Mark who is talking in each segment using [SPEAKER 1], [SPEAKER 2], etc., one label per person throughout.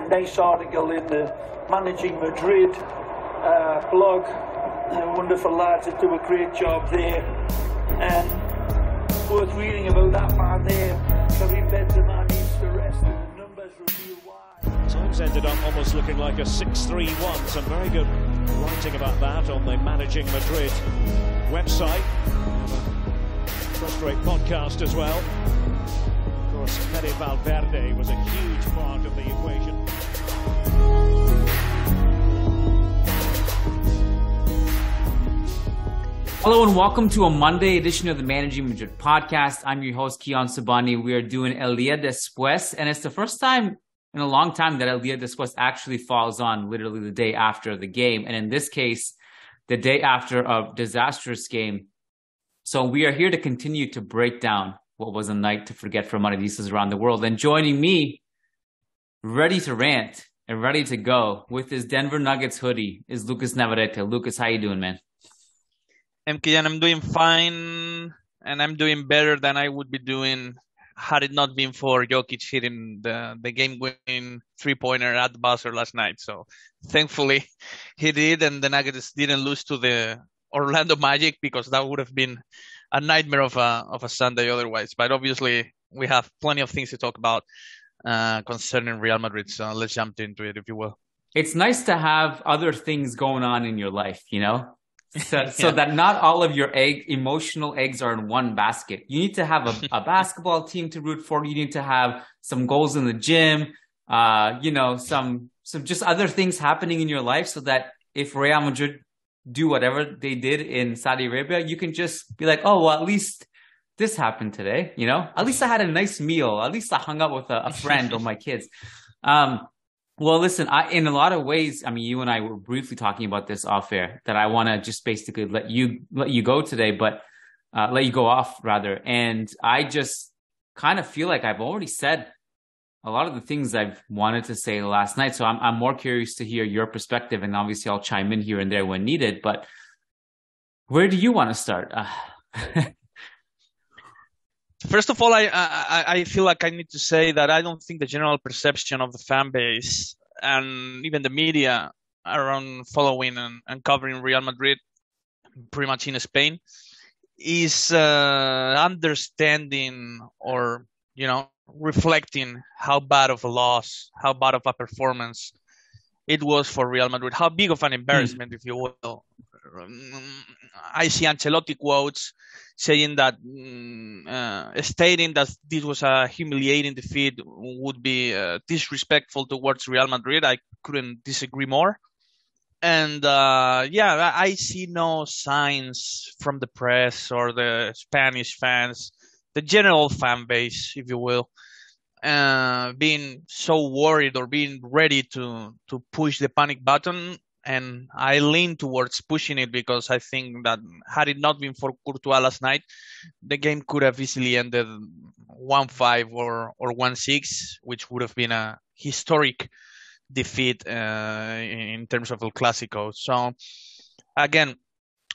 [SPEAKER 1] Nice article in the Managing Madrid blog. Wonderful lads that do a great job there. And worth reading about that man there. Karim Benzema needs to rest, and the numbers reveal why.
[SPEAKER 2] Times ended up almost looking like a 6-3-1. Some very good writing about that on the Managing Madrid website. First rate podcast as well. Of course, Fede Valverde was a huge part of the equation.
[SPEAKER 3] Hello and welcome to a Monday edition of the Managing Madrid Podcast. I'm your host, Kiyan Sobhani. We are doing El Día Despues, and it's the first time in a long time that El Día Despues actually falls on literally the day after the game, and in this case, the day after a disastrous game. So we are here to continue to break down what was a night to forget for Madridistas around the world. And joining me, ready to rant and ready to go with his Denver Nuggets hoodie, is Lucas Navarrete. Lucas, how you doing, man?
[SPEAKER 4] Kiyan, I'm doing fine, and I'm doing better than I would be doing had it not been for Jokic hitting the game-winning three-pointer at the buzzer last night. So thankfully he did, and the Nuggets didn't lose to the Orlando Magic, because that would have been a nightmare of a Sunday otherwise. But obviously we have plenty of things to talk about concerning Real Madrid. So let's jump into it, if you will.
[SPEAKER 3] It's nice to have other things going on in your life, you know? So that not all of your emotional eggs are in one basket. You need to have a basketball team to root for. You need to have some goals in the gym, some just other things happening in your life, so that if Real Madrid do whatever they did in Saudi Arabia, you can just be like, oh, well, at least this happened today. You know, at least I had a nice meal. At least I hung out with a friend or my kids. Well, listen, in a lot of ways, I mean, you and I were briefly talking about this off air, that I want to just basically let you go today, but let you go off rather. And I just kind of feel like I've already said a lot of the things I've wanted to say last night. So I'm more curious to hear your perspective, and obviously I'll chime in here and there when needed. But where do you want to start?
[SPEAKER 4] First of all, I feel like I need to say that I don't think the general perception of the fan base and even the media around following and covering Real Madrid, pretty much in Spain, is understanding or, reflecting how bad of a loss, how bad of a performance it was for Real Madrid, how big of an embarrassment, if you will. I see Ancelotti quotes saying that stating that this was a humiliating defeat would be disrespectful towards Real Madrid. I couldn't disagree more. And I see no signs from the press or the Spanish fans, the general fan base, if you will, being so worried or being ready to push the panic button. And I lean towards pushing it, because I think that had it not been for Courtois last night, the game could have easily ended 1-5 or 1-6, which would have been a historic defeat in terms of El Clasico. So, again,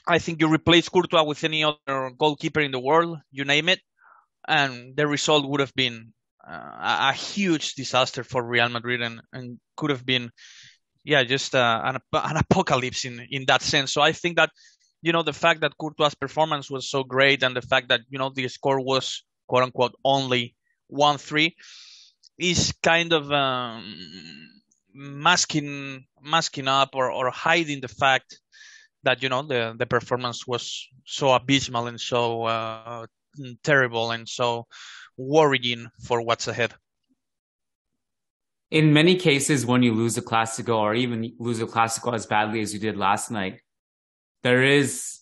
[SPEAKER 4] I think you replace Courtois with any other goalkeeper in the world, you name it, and the result would have been a huge disaster for Real Madrid, and could have been just an apocalypse in that sense. So I think that, the fact that Courtois' performance was so great, and the fact that, the score was, quote unquote, only 1-3, is kind of masking up or hiding the fact that, the performance was so abysmal and so terrible and so worrying for what's ahead.
[SPEAKER 3] In many cases, when you lose a Clasico, or even lose a Clasico as badly as you did last night, there is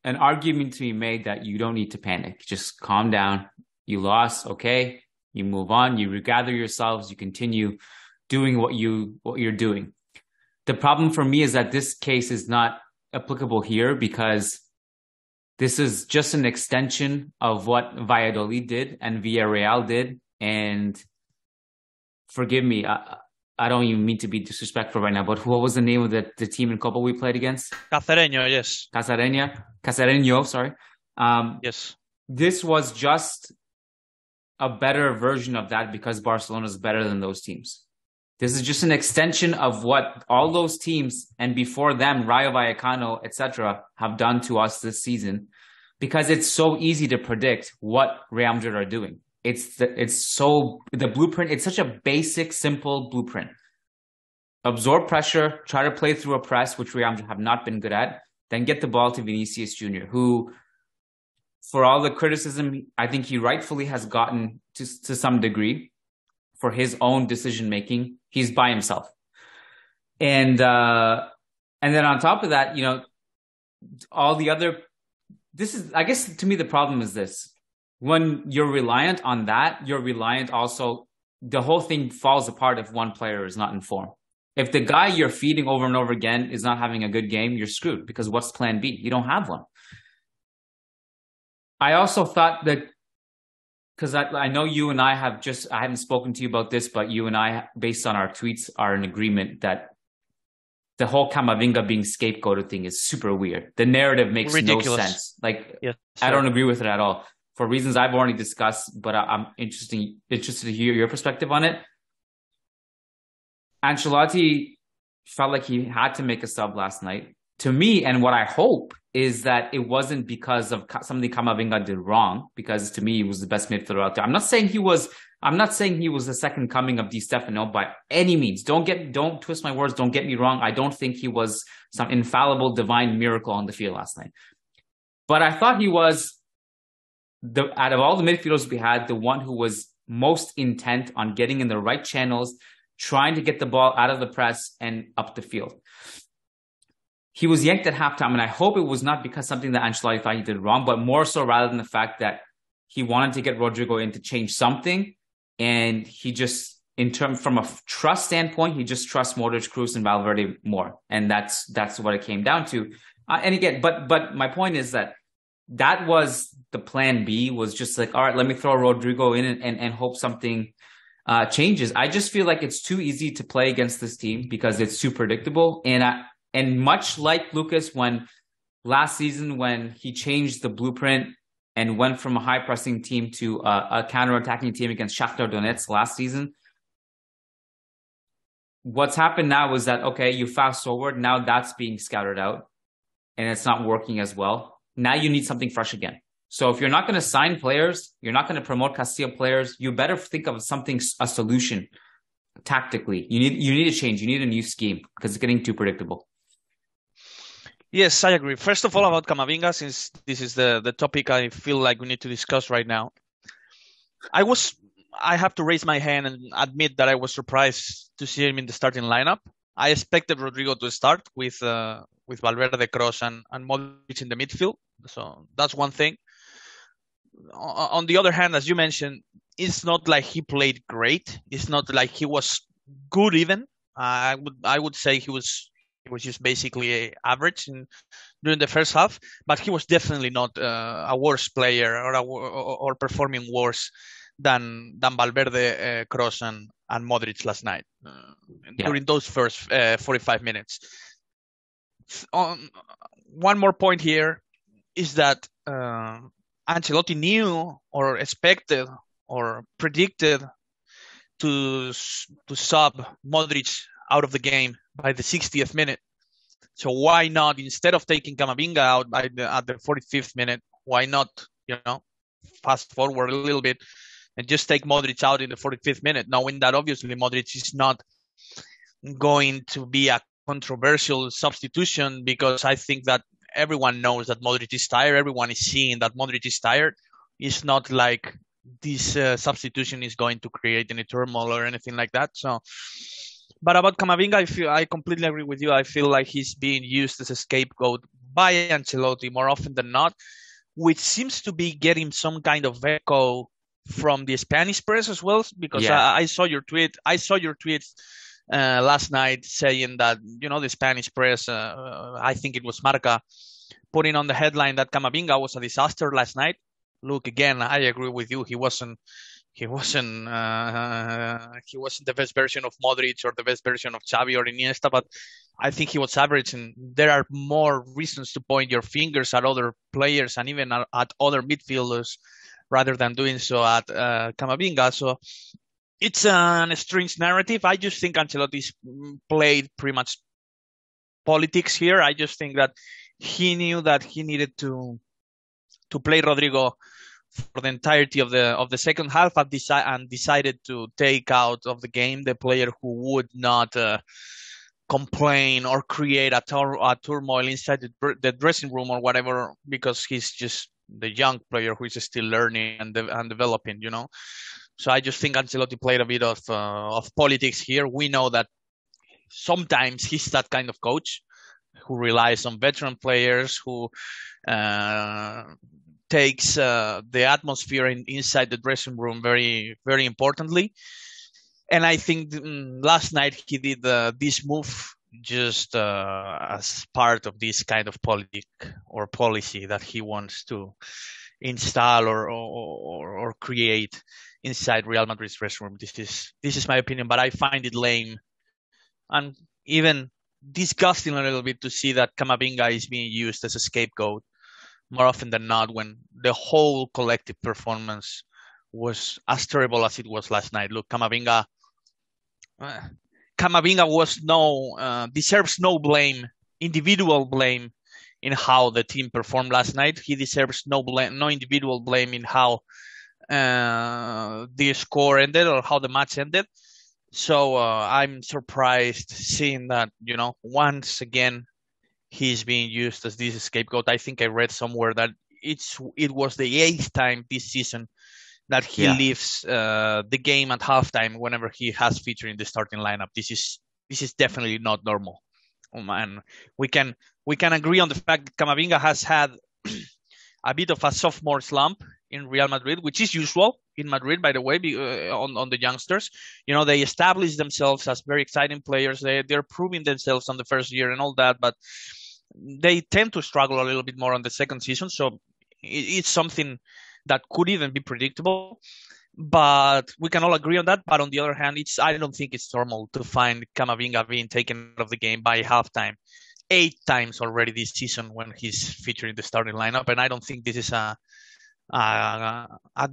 [SPEAKER 3] an argument to be made that you don't need to panic. Just calm down. You lost, okay? You move on. You regather yourselves. You continue doing what you're doing. The problem for me is that this case is not applicable here, because this is just an extension of what Valladolid did and Villarreal did. And forgive me, I don't even mean to be disrespectful right now, but what was the name of the team in Copa we played against?
[SPEAKER 4] Cacereño, yes.
[SPEAKER 3] Cacereño, sorry.
[SPEAKER 4] Yes.
[SPEAKER 3] This was just a better version of that because Barcelona is better than those teams. This is just an extension of what all those teams and before them, Rayo Vallecano, etc., have done to us this season, because it's so easy to predict what Real Madrid are doing. The blueprint. It's such a basic, simple blueprint. Absorb pressure, try to play through a press, which Real Madrid have not been good at. Then get the ball to Vinicius Jr., who, for all the criticism, I think he rightfully has gotten to some degree for his own decision making. He's by himself, and then on top of that, all the other. This is, I guess, to me, the problem is this: when you're reliant on that, you're reliant also. The whole thing falls apart if one player is not in form. If the guy you're feeding over and over again is not having a good game, you're screwed, because what's plan B? You don't have one. I also thought that, because I know you and I I haven't spoken to you about this, but you and I, based on our tweets, are in agreement that the whole Camavinga being scapegoated thing is super weird. The narrative makes
[SPEAKER 4] ridiculous.
[SPEAKER 3] No sense.
[SPEAKER 4] Yes,
[SPEAKER 3] I don't agree with it at all, for reasons I've already discussed, but I'm interested to hear your perspective on it. Ancelotti felt like he had to make a sub last night. To me, and what I hope, is that it wasn't because of something Camavinga did wrong, because to me he was the best midfielder out there. I'm not saying he was the second coming of Di Stefano by any means. Don't twist my words. Don't get me wrong. I don't think he was some infallible divine miracle on the field last night. But I thought he was, out of all the midfielders we had, the one who was most intent on getting in the right channels, trying to get the ball out of the press and up the field. He was yanked at halftime, and I hope it was not because something that Ancelotti thought he did wrong, but more so rather than the fact that he wanted to get Rodrigo in to change something, and he just, from a trust standpoint, he just trusts Modric, Kroos, and Valverde more, and that's what it came down to. And again, but my point is that was the plan B, was just like, all right, let me throw Rodrigo in and hope something changes. I just feel like it's too easy to play against this team because it's too predictable, and much like Lucas, when last season, when he changed the blueprint and went from a high-pressing team to a counter-attacking team against Shakhtar Donetsk last season, what's happened now is that, okay, you fast forward, now that's being scouted out, and it's not working as well. Now you need something fresh again. So if you're not going to sign players, you're not going to promote Castilla players, you better think of a solution tactically. You need a change. You need a new scheme, because it's getting too predictable.
[SPEAKER 4] Yes, I agree. First of all, about Camavinga, since this is the topic I feel like we need to discuss right now. I have to raise my hand and admit that I was surprised to see him in the starting lineup. I expected Rodrigo to start with Valverde, Kroos, and Modric in the midfield. So that's one thing. On the other hand, as you mentioned, it's not like he played great. It's not like he was good even. I would say he was just basically average during the first half, but he was definitely not a worse player or performing worse than Valverde, Kroos, and Modric last night during those first 45 minutes. One more point here is that Ancelotti knew or expected or predicted to sub Modric out of the game by the 60th minute. So why not, instead of taking Camavinga out at the 45th minute, why not, fast forward a little bit and just take Modric out in the 45th minute, knowing that obviously Modric is not going to be a controversial substitution, because I think that everyone knows that Modric is tired. Everyone is seeing that Modric is tired. It's not like this substitution is going to create any turmoil or anything like that. So, but about Camavinga, I completely agree with you. I feel like he's being used as a scapegoat by Ancelotti more often than not, which seems to be getting some kind of echo from the Spanish press as well, because I saw your tweet. I saw your tweets last night saying that, the Spanish press, I think it was Marca, putting on the headline that Camavinga was a disaster last night. Look, again, I agree with you. He wasn't the best version of Modric or the best version of Xavi or Iniesta, but I think he was average, and there are more reasons to point your fingers at other players and even at other midfielders rather than doing so at Camavinga. So it's a strange narrative. I just think Ancelotti's played pretty much politics here. I just think that he knew that he needed to play Rodrigo for the entirety of the second half and decided to take out of the game the player who would not complain or create a turmoil inside the dressing room or whatever, because he's just the young player who is still learning and developing, you know. So I just think Ancelotti played a bit of politics here. We know that sometimes he's that kind of coach who relies on veteran players, who takes the atmosphere inside the dressing room very, very importantly. And I think last night he did this move just as part of this kind of policy that he wants to install or create inside Real Madrid's dressing room. This is my opinion, but I find it lame and even disgusting a little bit to see that Camavinga is being used as a scapegoat more often than not, when the whole collective performance was as terrible as it was last night. Look, Camavinga deserves no blame, individual blame, in how the team performed last night. He deserves no individual blame in how the score ended or how the match ended. So I'm surprised seeing that, you know, once again he's being used as this scapegoat. I think I read somewhere that it was the 8th time this season that he leaves the game at halftime whenever he has featured in the starting lineup. This is definitely not normal. And we can agree on the fact that Camavinga has had a bit of a sophomore slump in Real Madrid, which is usual in Madrid, by the way, on the youngsters. You know, they establish themselves as very exciting players. They're proving themselves on the first year and all that, but they tend to struggle a little bit more on the second season. So it's something that could even be predictable, but we can all agree on that. But on the other hand, I don't think it's normal to find Camavinga being taken out of the game by halftime 8 times already this season when he's featuring the starting lineup. And I don't think this is a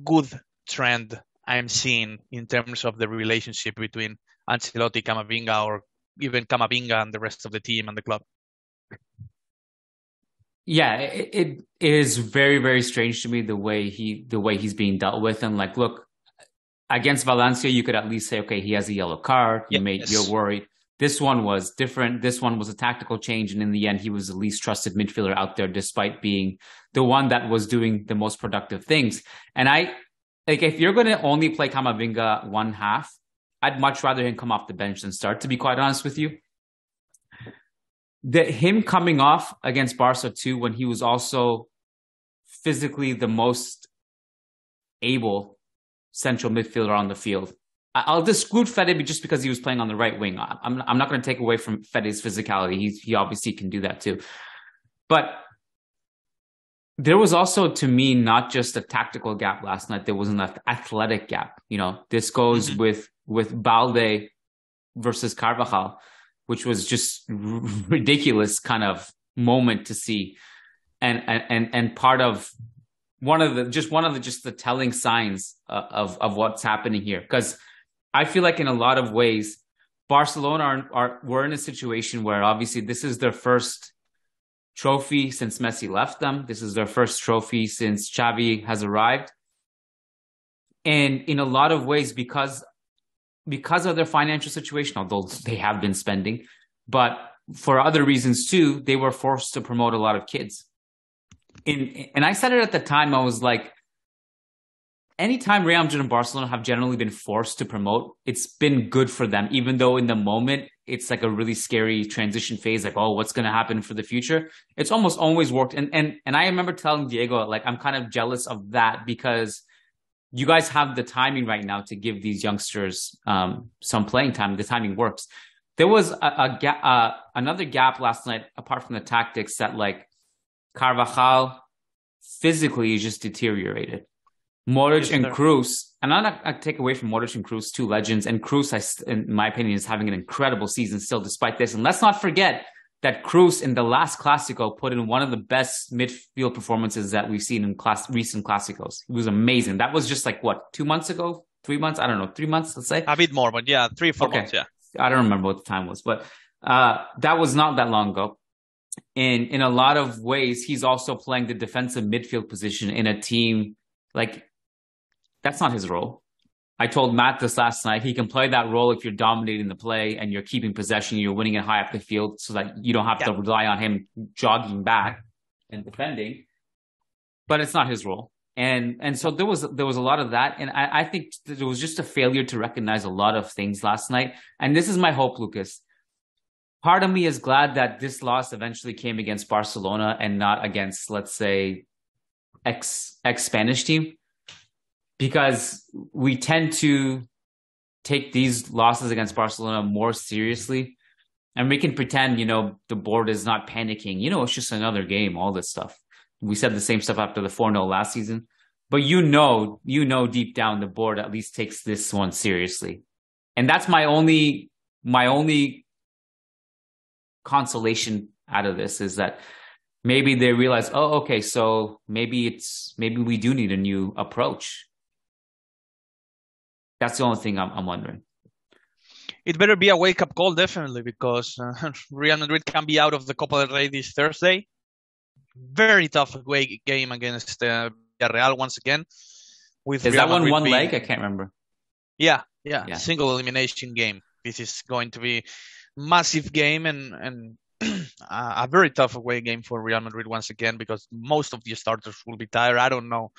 [SPEAKER 4] good trend I'm seeing in terms of the relationship between Ancelotti, Camavinga, or even Camavinga and the rest of the team and the club.
[SPEAKER 3] Yeah, it is very, very strange to me the way he's being dealt with. And like, look, against Valencia, you could at least say, okay, he has a yellow card. You're worried. This one was different. This one was a tactical change. And in the end, he was the least trusted midfielder out there, despite being the one that was doing the most productive things. And if you're going to only play Camavinga one half, I'd much rather him come off the bench than start, to be quite honest with you. Him coming off against Barca too, when he was also physically the most able central midfielder on the field. I'll exclude Fede just because he was playing on the right wing. I'm not going to take away from Fede's physicality. He obviously can do that too. But there was also, to me, not just a tactical gap last night. There was an athletic gap. You know, this goes with Balde versus Carvajal, which was just ridiculous kind of moment to see, and part of one of the telling signs of what's happening here. Because I feel like in a lot of ways, Barcelona we're in a situation where obviously this is their first trophy since Messi left them. This is their first trophy since Xavi has arrived, and in a lot of ways, because of their financial situation, although they have been spending, but for other reasons too, they were forced to promote a lot of kids. And I said it at the time, I was like, anytime Real Madrid and Barcelona have generally been forced to promote, it's been good for them, even though in the moment, it's like a really scary transition phase, like, oh, what's going to happen for the future? It's almost always worked. And I remember telling Diego, like, I'm kind of jealous of that because you guys have the timing right now to give these youngsters some playing time. The timing works. There was another gap last night, apart from the tactics, that like Carvajal physically just deteriorated. Modric and Kroos, and I'm not going to take away from Modric and Kroos, two legends. And Kroos, in my opinion, is having an incredible season still despite this. And let's not forget that Kroos in the last Clasico put in one of the best midfield performances that we've seen in recent Clasicos. It was amazing. That was just like, what, 2 months ago? 3 months? I don't know. 3 months, let's say?
[SPEAKER 4] A bit more, but yeah, 3-4 months, yeah.
[SPEAKER 3] I don't remember what the time was, but that was not that long ago. And in a lot of ways, he's also playing the defensive midfield position in a team. Like, that's not his role. I told Matt this last night. He can play that role if you're dominating the play and you're keeping possession, you're winning it high up the field so that you don't have to rely on him jogging back and defending. But it's not his role. And so there was a lot of that. And I think there was just a failure to recognize a lot of things last night. And this is my hope, Lucas. Part of me is glad that this loss eventually came against Barcelona and not against, let's say, ex-Spanish team. Because we tend to take these losses against Barcelona more seriously. And we can pretend, the board is not panicking. It's just another game, all this stuff. We said the same stuff after the 4-0 last season. But deep down the board at least takes this one seriously. And that's my only consolation out of this is that maybe they realize, oh, okay, so maybe we do need a new approach. That's the only thing I'm wondering.
[SPEAKER 4] It better be a wake-up call, definitely, because Real Madrid can be out of the Copa del Rey this Thursday. Very tough away game against Villarreal once again.
[SPEAKER 3] Is that one leg? I can't remember.
[SPEAKER 4] Yeah. Single elimination game. This is going to be massive game and a very tough away game for Real Madrid once again because most of the starters will be tired. I don't know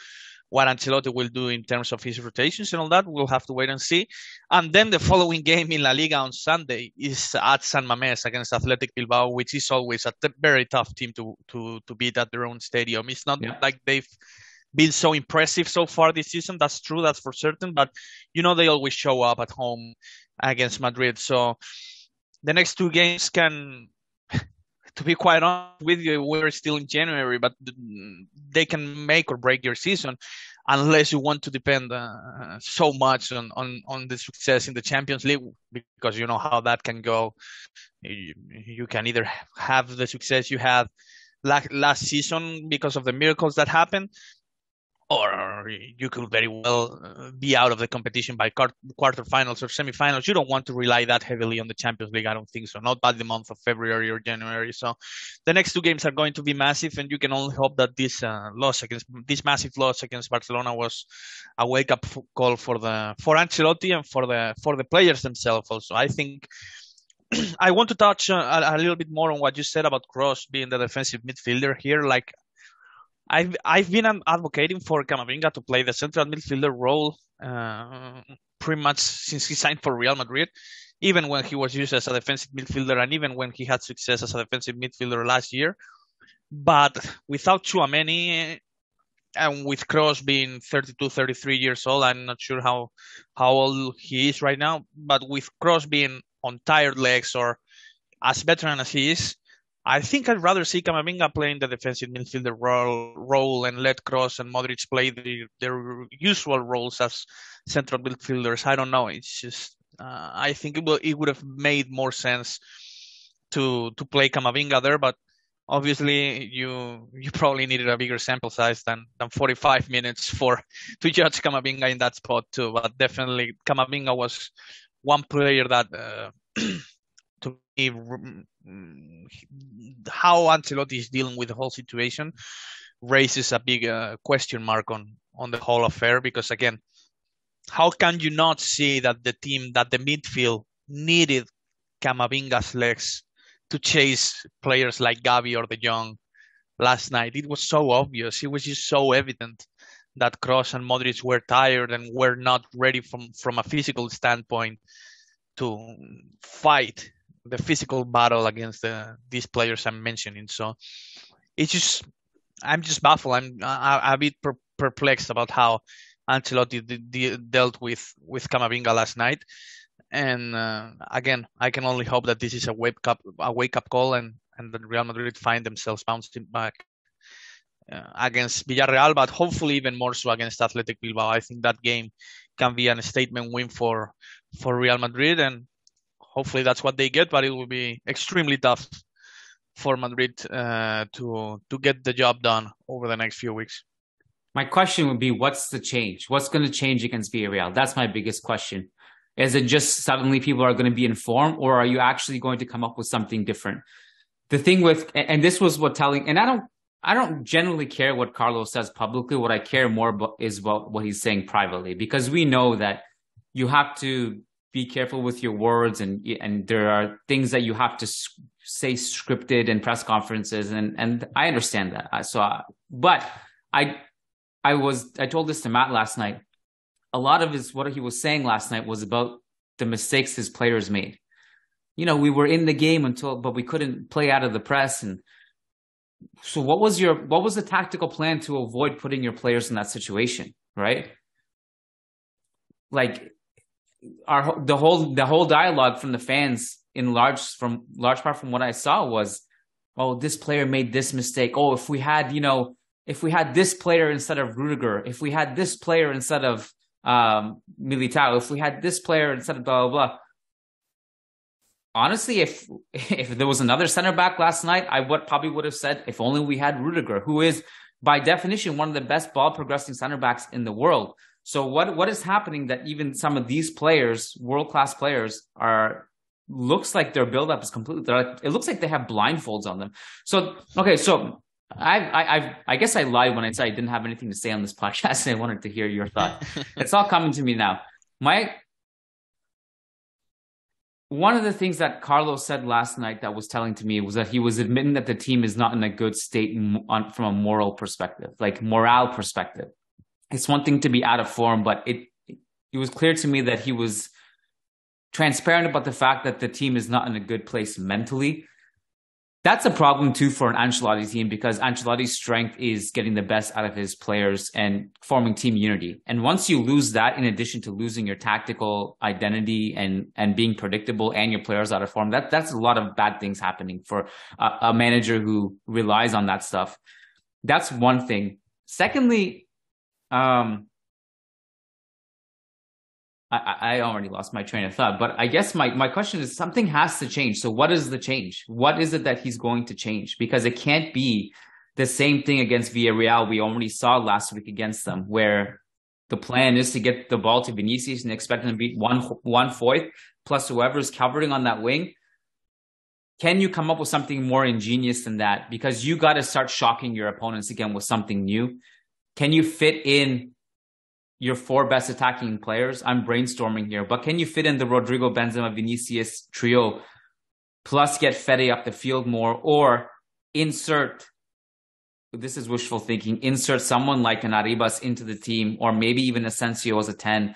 [SPEAKER 4] what Ancelotti will do in terms of his rotations and all that. We'll have to wait and see. And then the following game in La Liga on Sunday is at San Mamés against Athletic Bilbao, which is always a very tough team to beat at their own stadium. It's not like they've been so impressive so far this season. That's true. That's for certain. But, they always show up at home against Madrid. So the next two games can... To be quite honest with you, we're still in January, but they can make or break your season unless you want to depend so much on the success in the Champions League, because you know how that can go. You can either have the success you had last season because of the miracles that happened, or you could very well be out of the competition by quarterfinals or semifinals. You don't want to rely that heavily on the Champions League. I don't think so. Not by the month of February or January. So the next two games are going to be massive, and you can only hope that this massive loss against Barcelona was a wake-up call for Ancelotti and for the players themselves. Also, I think I want to touch a little bit more on what you said about Kroos being the defensive midfielder here. Like, I've been advocating for Camavinga to play the central midfielder role pretty much since he signed for Real Madrid, even when he was used as a defensive midfielder and even when he had success as a defensive midfielder last year. But without Tchouaméni and with Kroos being 32, 33 years old, I'm not sure how old he is right now, but with Kroos being on tired legs or as veteran as he is, I think I'd rather see Camavinga playing the defensive midfielder role and let Kroos and Modric play their usual roles as central midfielders. I don't know. It's just I think it would have made more sense to play Camavinga there, but obviously you probably needed a bigger sample size than 45 minutes to judge Camavinga in that spot too. But definitely Camavinga was one player that to me, how Ancelotti is dealing with the whole situation raises a big question mark on the whole affair, because again, how can you not see that the midfield needed Camavinga's legs to chase players like Gavi or De Jong last night? It was so obvious. It was just so evident that Kroos and Modric were tired and were not ready from a physical standpoint to fight the physical battle against these players I'm mentioning. So I'm just baffled. I'm a bit perplexed about how Ancelotti dealt with Camavinga last night. And again, I can only hope that this is a wake up call and that Real Madrid find themselves bouncing back against Villarreal, but hopefully even more so against Athletic Bilbao. I think that game can be a statement win for Real Madrid, and hopefully that's what they get, but it will be extremely tough for Madrid to get the job done over the next few weeks.
[SPEAKER 3] My question would be, what's the change? What's going to change against Villarreal? That's my biggest question. Is it just suddenly people are going to be informed, or are you actually going to come up with something different? The thing with, and this was what telling, and I don't generally care what Carlos says publicly. What I care more about is about what he's saying privately, because we know that you have to be careful with your words, and there are things that you have to say scripted in press conferences, and I understand that. But I told this to Matt last night. A lot of what he was saying last night was about the mistakes his players made. You know, we were in the game but we couldn't play out of the press. And so what was the tactical plan to avoid putting your players in that situation, right? Like the whole dialogue from the fans in large part from what I saw was, oh, this player made this mistake. Oh, if we had this player instead of Rudiger, if we had this player instead of Militao, if we had this player instead of blah, blah, blah. Honestly, if there was another center back last night, I probably would have said, if only we had Rudiger, who is by definition one of the best ball progressing center backs in the world. So what is happening that even some of these players, world-class players, looks like their build-up is completely, it looks like they have blindfolds on them. So, okay, so I guess I lied when I said I didn't have anything to say on this podcast and I wanted to hear your thought. It's all coming to me now. One of the things that Carlos said last night that was telling to me was that he was admitting that the team is not in a good state from a moral perspective, like morale perspective. It's one thing to be out of form, but it was clear to me that he was transparent about the fact that the team is not in a good place mentally. That's a problem too for an Ancelotti team, because Ancelotti's strength is getting the best out of his players and forming team unity. And once you lose that, in addition to losing your tactical identity and being predictable and your players out of form, that's a lot of bad things happening for a manager who relies on that stuff. That's one thing. Secondly, I already lost my train of thought, but I guess my question is, something has to change. So what is the change? What is it that he's going to change? Because it can't be the same thing against Villarreal we already saw last week against them, where the plan is to get the ball to Vinicius and expect him to be one fourth plus whoever's covering on that wing. Can you come up with something more ingenious than that? Because you got to start shocking your opponents again with something new. Can you fit in your four best attacking players? I'm brainstorming here, but can you fit in the Rodrigo, Benzema, Vinicius trio, plus get Fede up the field more, or insert, this is wishful thinking, insert someone like an Arribas into the team, or maybe even Asensio as a 10.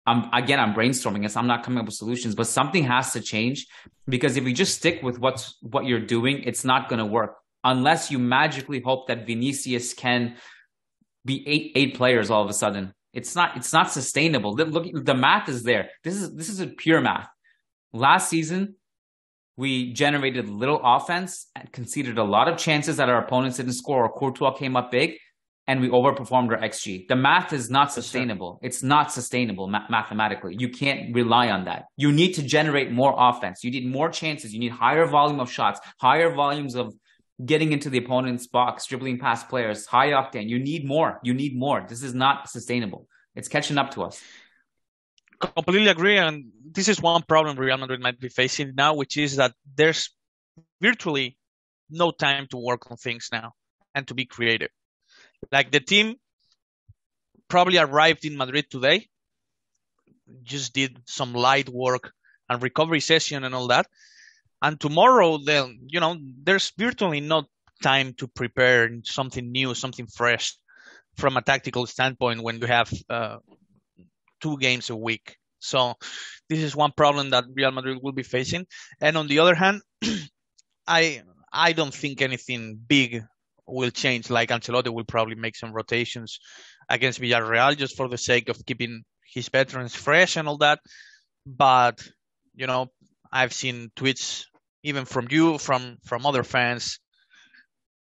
[SPEAKER 3] I'm brainstorming this. I'm not coming up with solutions, but something has to change, because if you just stick with what you're doing, it's not going to work unless you magically hope that Vinicius can be eight players all of a sudden. It's not sustainable. Look, the math is there. This is a pure math. Last season, we generated little offense and conceded a lot of chances that our opponents didn't score, or Courtois came up big, and we overperformed our XG. The math is not sustainable. It's not sustainable mathematically. You can't rely on that. You need to generate more offense. You need more chances. You need higher volume of shots, higher volumes of getting into the opponent's box, dribbling past players, high octane. You need more. This is not sustainable. It's catching up to us.
[SPEAKER 4] Completely agree. And this is one problem Real Madrid might be facing now, which is that there's virtually no time to work on things now and to be creative. Like, the team probably arrived in Madrid today, just did some light work and recovery session and all that. And tomorrow, then, there's virtually no time to prepare something new, something fresh from a tactical standpoint when you have 2 games a week. So this is one problem that Real Madrid will be facing. And on the other hand, I don't think anything big will change. Like, Ancelotti will probably make some rotations against Villarreal just for the sake of keeping his veterans fresh and all that. But, I've seen tweets even from you, from other fans,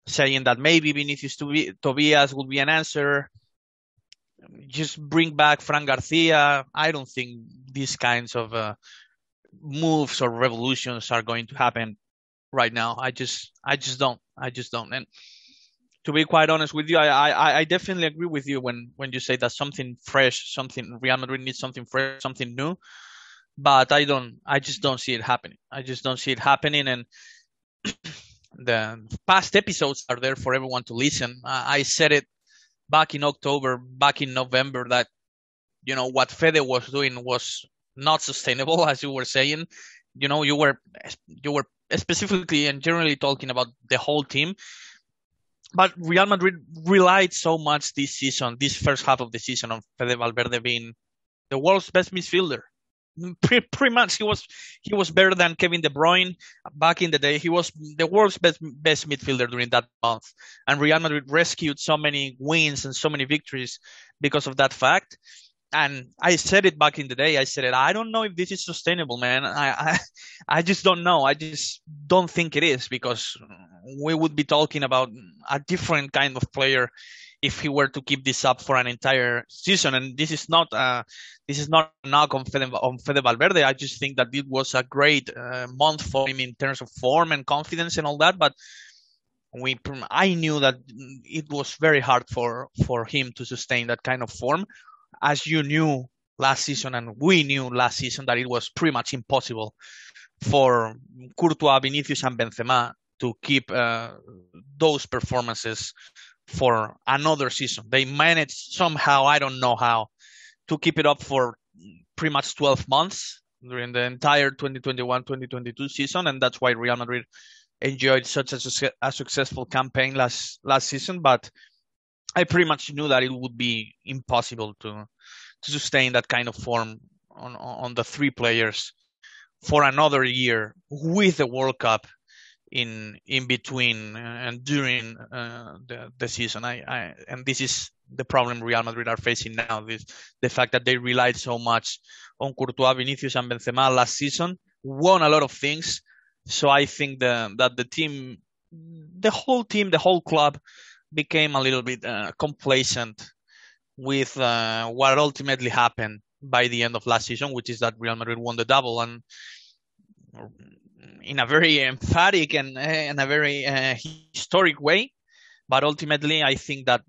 [SPEAKER 4] saying that maybe Vinicius Tobias will be an answer. Just bring back Fran Garcia. I don't think these kinds of moves or revolutions are going to happen right now. I just don't. And to be quite honest with you, I definitely agree with you when you say that something fresh, something Real Madrid needs something fresh, something new. But I just don't see it happening. I just don't see it happening. And the past episodes are there for everyone to listen. I said it back in October, back in November, that what Fede was doing was not sustainable, as you were saying. You were specifically and generally talking about the whole team. But Real Madrid relied so much this season, this first half of the season, on Fede Valverde being the world's best midfielder. Pretty much, he was better than Kevin De Bruyne back in the day. He was the world's best midfielder during that month, and Real Madrid rescued so many wins and so many victories because of that fact. And I said it back in the day. I said it. I don't know if this is sustainable, man. I just don't know. I just don't think it is, because we would be talking about a different kind of player if he were to keep this up for an entire season. And this is not a knock on Fede Valverde. I just think that it was a great month for him in terms of form and confidence and all that. But I knew that it was very hard for him to sustain that kind of form, as you knew last season, and we knew last season that it was pretty much impossible for Courtois, Vinicius, and Benzema to keep those performances for another season. They managed somehow, I don't know how, to keep it up for pretty much 12 months during the entire 2021-2022 season, and that's why Real Madrid enjoyed such a successful campaign last season. But I pretty much knew that it would be impossible to sustain that kind of form on the three players for another year with the World Cup in between and during the season. And this is the problem Real Madrid are facing now. The fact that they relied so much on Courtois, Vinicius, and Benzema last season, won a lot of things. So I think that the team, the whole club, became a little bit complacent with what ultimately happened by the end of last season, which is that Real Madrid won the double, and in a very emphatic and in a very historic way. But ultimately, I think that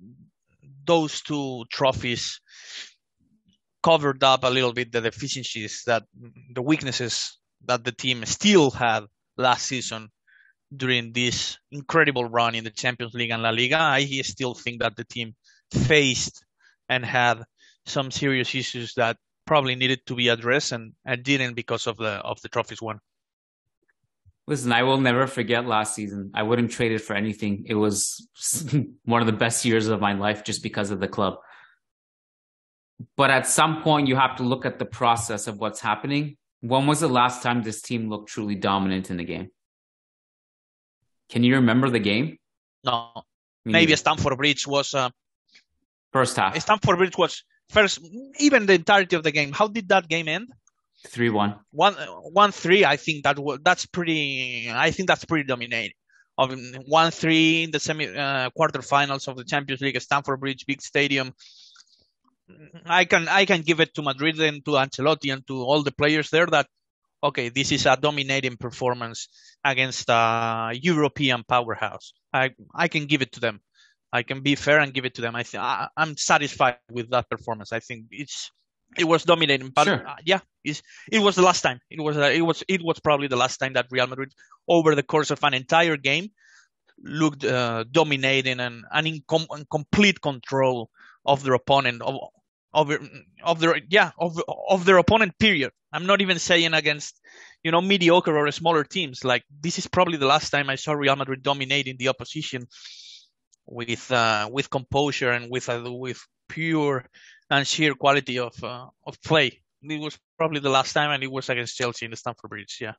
[SPEAKER 4] those two trophies covered up a little bit the deficiencies, the weaknesses that the team still had last season during this incredible run in the Champions League and La Liga. I still think that the team faced and had some serious issues that probably needed to be addressed and didn't because of the trophies won.
[SPEAKER 3] Listen, I will never forget last season. I wouldn't trade it for anything. It was one of the best years of my life just because of the club. But at some point, you have to look at the process of what's happening. When was the last time this team looked truly dominant in the game? Can you remember the game?
[SPEAKER 4] No. Maybe Stamford Bridge was...
[SPEAKER 3] first half.
[SPEAKER 4] Stamford Bridge was first, even the entirety of the game. How did that game end?
[SPEAKER 3] 3-1.
[SPEAKER 4] 1-3. I think that's pretty dominating. 1-3 in the quarterfinals of the Champions League, Stamford Bridge, big stadium. I can give it to Madrid and to Ancelotti and to all the players there that, okay, this is a dominating performance against a European powerhouse. I can give it to them. I can be fair and give it to them. I'm satisfied with that performance. I think it was dominating. But
[SPEAKER 3] sure.
[SPEAKER 4] It was the last time. It was probably the last time that Real Madrid, over the course of an entire game, looked dominating and in complete control of their opponent, of their opponent. Period. I'm not even saying against mediocre or smaller teams. Like, this is probably the last time I saw Real Madrid dominating the opposition with composure and with pure and sheer quality of play. It was probably the last time, and it was against Chelsea in the Stamford Bridge. Yeah.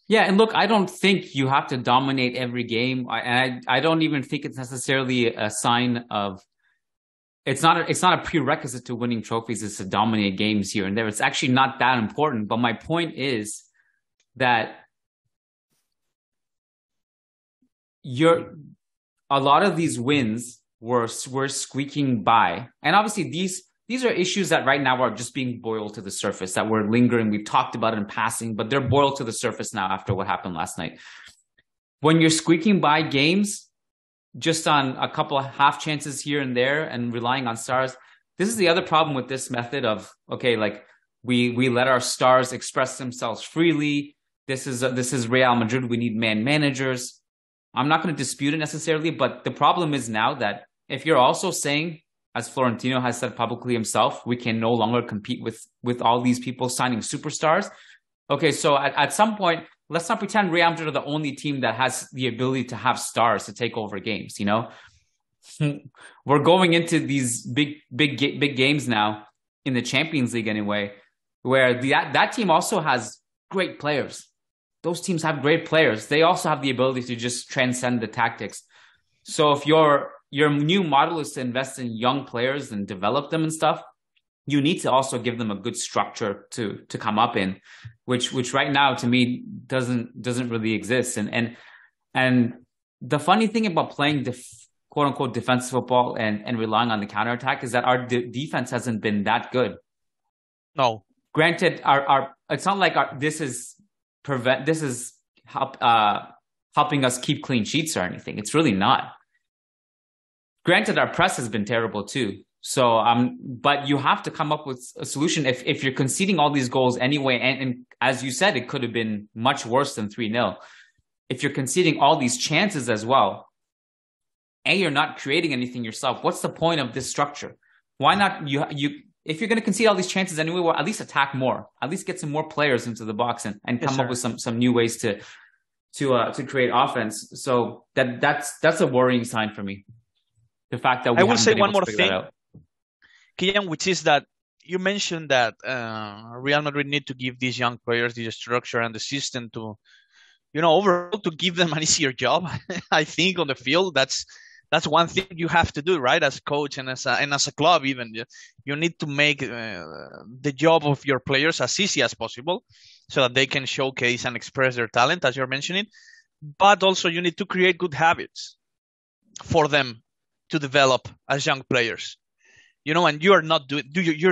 [SPEAKER 3] Yeah, and look, I don't think you have to dominate every game. I don't even think it's necessarily a sign of. It's not a prerequisite to winning trophies is to dominate games here and there. It's actually not that important. But my point is that a lot of these wins were squeaking by, and obviously these are issues that right now are just being boiled to the surface, that we're lingering. We've talked about it in passing, but they're boiled to the surface now after what happened last night. when you're squeaking by games just on a couple of half chances here and there and relying on stars, this is the other problem with this method of, okay, like we let our stars express themselves freely. This is Real Madrid. We need managers. I'm not going to dispute it necessarily, but the problem is now that if you're also saying, as Florentino has said publicly himself, we can no longer compete with all these people signing superstars. Okay, so at some point, let's not pretend Real Madrid are the only team that has the ability to have stars to take over games, you know? We're going into these big games now in the Champions League anyway, where that team also has great players. Those teams have great players. They also have the ability to just transcend the tactics. So if your new model is to invest in young players and develop them and stuff, you need to also give them a good structure to come up in, which right now to me doesn't really exist. And the funny thing about playing quote unquote defensive football and relying on the counterattack is that our defense hasn't been that good.
[SPEAKER 4] No.
[SPEAKER 3] Granted, it's not like this is helping us keep clean sheets or anything. It's really not. Granted, our press has been terrible too. So, but you have to come up with a solution if you're conceding all these goals anyway. And as you said, it could have been much worse than 3-0. If you're conceding all these chances as well, and you're not creating anything yourself, what's the point of this structure? Why not if you're going to concede all these chances anyway, well, at least attack more. At least get some more players into the box and come up with some new ways to create offense. So that's a worrying sign for me. The fact that
[SPEAKER 4] I will say one more thing, Kiyan, which is that you mentioned that Real Madrid need to give these young players the structure and the system to, overall to give them an easier job. I think on the field, that's one thing you have to do, right? As coach and as a club, even you need to make the job of your players as easy as possible, so that they can showcase and express their talent, as you're mentioning. But also, you need to create good habits for them to develop as young players. And you're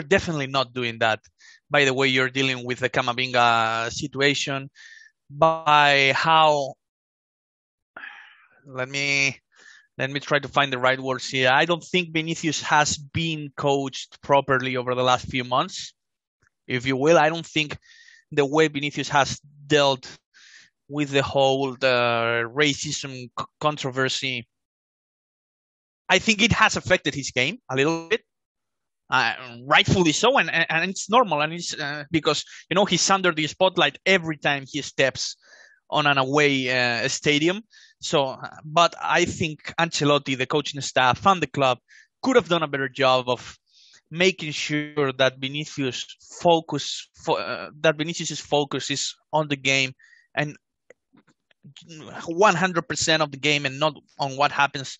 [SPEAKER 4] definitely not doing that by the way you're dealing with the Camavinga situation, by how, let me try to find the right words here. I don't think Vinicius has been coached properly over the last few months, if you will. I don't think the way Vinicius has dealt with the whole racism controversy, I think it has affected his game a little bit. Rightfully so, and it's normal, and it's because he's under the spotlight every time he steps on an away stadium. So, but I think Ancelotti, the coaching staff, and the club could have done a better job of making sure that Vinicius' focus is on the game and 100% of the game, and not on what happens